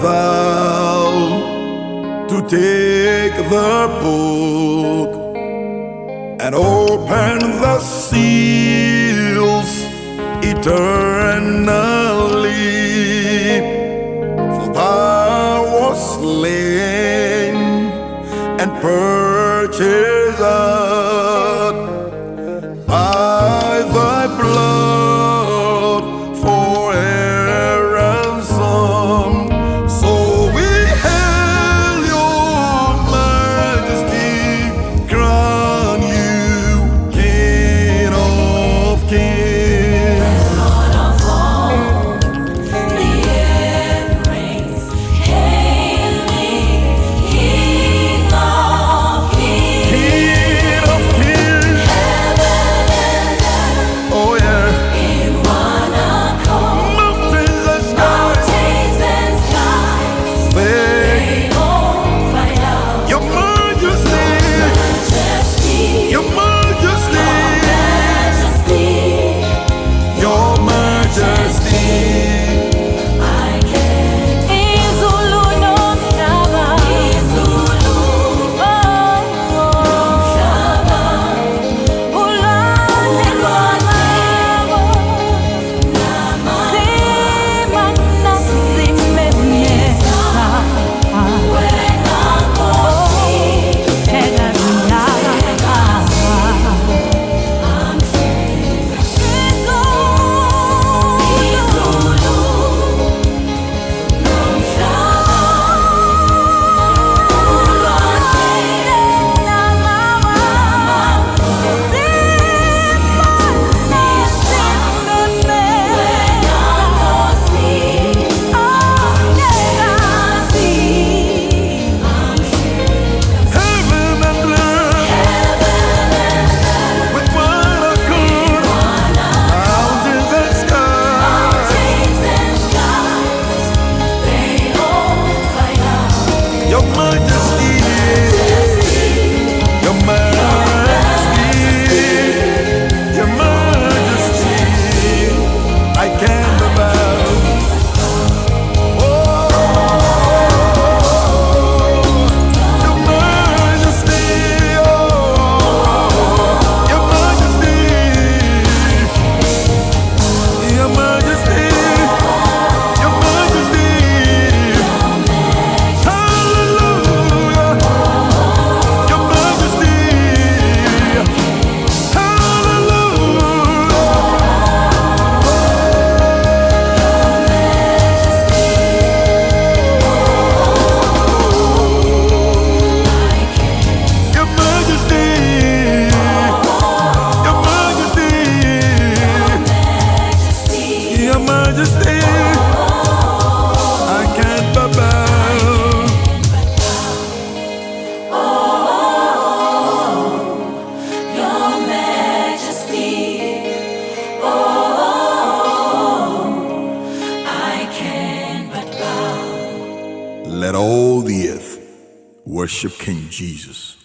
vow to take the book and open the seals eternally. For thou wast slain and purchased by thy blood for a ransom. So we hail your majesty, crown you King of kings. Lord of all, the earth reigns. Hail me, King of kings. King of kings. Heaven and earth Oh yeah. in one accord. Mountains and skies. Mountains and skies, They, they all cry out. your majesty, Majesty, your majesty, Majesty, your majesty. I can. Izulu nomhlaba, Izulu, nomhlaba, ulwandle lwamabo, simana simemyeza, wena Nkosi, Mhlekazi Heaven and earth with one accord. Mountains and skies. Your majesty, your majesty, your majesty. I can't bow. Oh, your majesty, oh, your majesty, your majesty, your majesty. Hallelujah, your majesty. Your majesty, your majesty, your majesty. I can't bow. Your Majesty, oh, I can but bow. Let all the earth worship King Jesus.